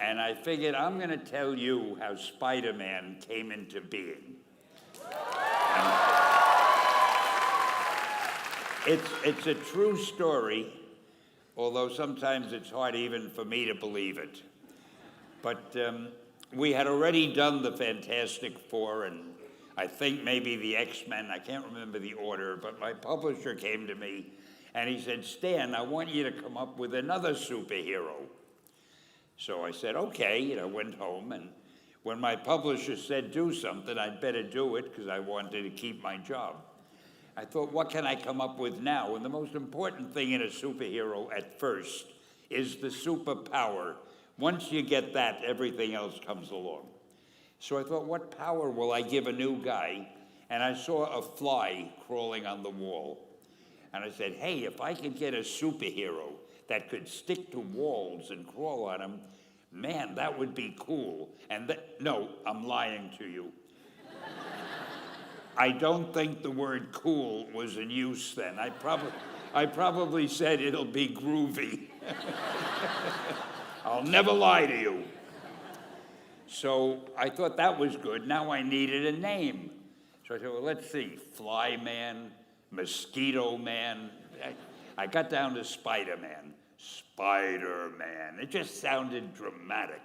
And I figured I'm going to tell you how Spider-Man came into being. It's a true story, although sometimes it's hard even for me to believe it. But we had already done the Fantastic Four, and I think maybe the X-Men, I can't remember the order, but my publisher came to me and he said, Stan, I want you to come up with another superhero. So I said, okay, went home, and when my publisher said do something, I'd better do it because I wanted to keep my job. I thought, what can I come up with now? And the most important thing in a superhero at first is the superpower. Once you get that, everything else comes along. So I thought, what power will I give a new guy? And I saw a fly crawling on the wall. And I said, hey, if I could get a superhero that could stick to walls and crawl on them, man, that would be cool. And no, I'm lying to you. I don't think the word cool was in use then. I probably said it'll be groovy. I'll never lie to you. So I thought that was good. Now I needed a name. So I said, well, let's see, Fly Man, Mosquito Man. I got down to Spider-Man. Spider-Man. It just sounded dramatic.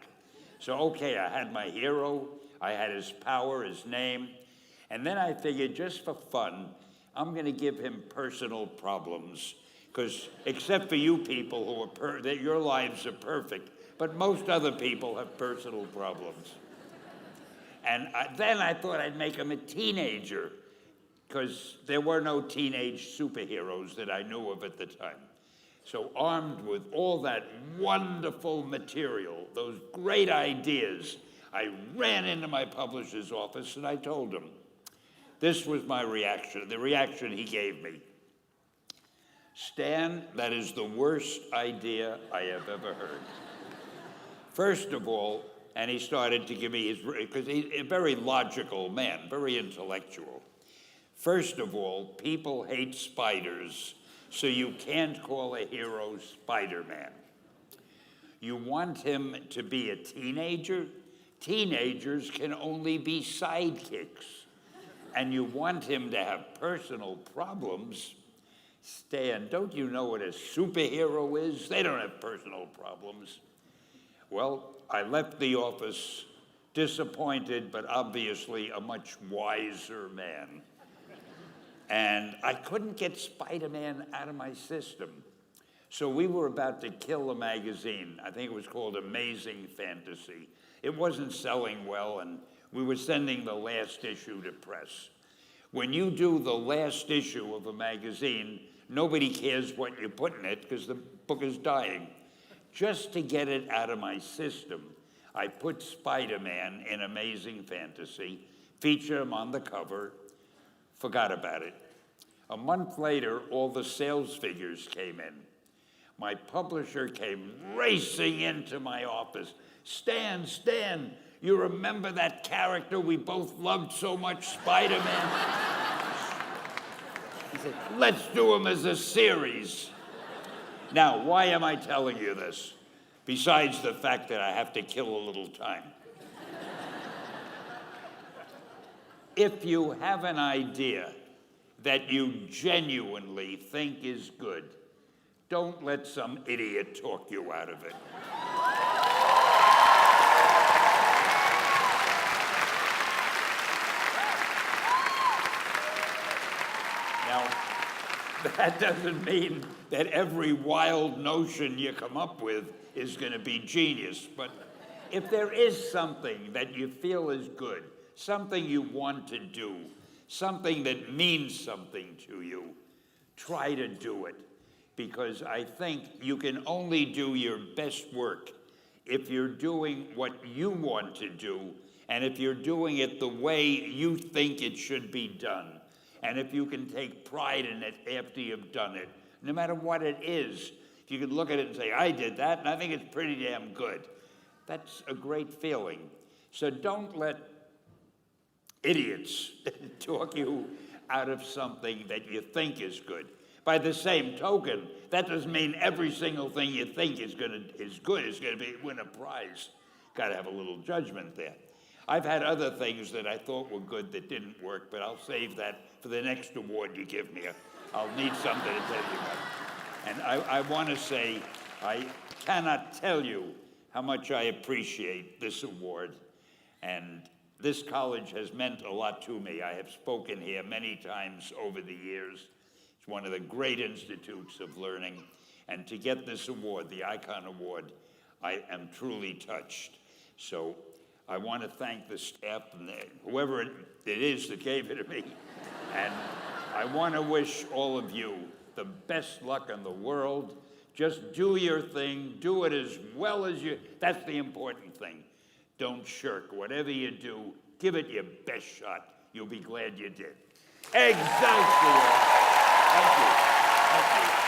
So, okay, I had my hero, I had his power, his name, and then I figured just for fun, I'm going to give him personal problems, because except for you people who that your lives are perfect, but most other people have personal problems. And then I thought I'd make him a teenager, because there were no teenage superheroes that I knew of at the time. So armed with all that wonderful material, those great ideas, I ran into my publisher's office and I told him. This was my reaction, the reaction he gave me. Stan, that is the worst idea I have ever heard. First of all, and he started to give me his, because he's a very logical man, very intellectual. First of all, people hate spiders, so you can't call a hero Spider-Man. You want him to be a teenager? Teenagers can only be sidekicks. And you want him to have personal problems? Stan, don't you know what a superhero is? They don't have personal problems. Well, I left the office disappointed, but obviously a much wiser man. And I couldn't get Spider-Man out of my system. So we were about to kill a magazine. I think it was called Amazing Fantasy. It wasn't selling well, and we were sending the last issue to press. When you do the last issue of a magazine, nobody cares what you put in it because the book is dying. Just to get it out of my system, I put Spider-Man in Amazing Fantasy, featured him on the cover, forgot about it. A month later, all the sales figures came in. My publisher came racing into my office. Stan, you remember that character we both loved so much, Spider-Man? He said, let's do him as a series. Now, why am I telling you this? Besides the fact that I have to kill a little time. If you have an idea that you genuinely think is good, don't let some idiot talk you out of it. Now, that doesn't mean that every wild notion you come up with is going to be genius, but if there is something that you feel is good, something you want to do, something that means something to you, try to do it. Because I think you can only do your best work if you're doing what you want to do, and if you're doing it the way you think it should be done, and if you can take pride in it after you've done it, no matter what it is. If you can look at it and say, I did that, and I think it's pretty damn good. That's a great feeling. So don't let idiots talk you out of something that you think is good. By the same token, that doesn't mean every single thing you think is good is going to win a prize. got to have a little judgment there. I've had other things that I thought were good that didn't work, but I'll save that for the next award you give me. I'll need something to tell you about. And I want to say, I cannot tell you how much I appreciate this award. And this college has meant a lot to me. I have spoken here many times over the years. It's one of the great institutes of learning. And to get this award, the Icon Award, I am truly touched. So I want to thank the staff and whoever it is that gave it to me. And I want to wish all of you the best luck in the world. Just do your thing, do it as well as you, that's the important thing. Don't shirk. Whatever you do, give it your best shot. You'll be glad you did. Excelsior! Thank you. Thank you.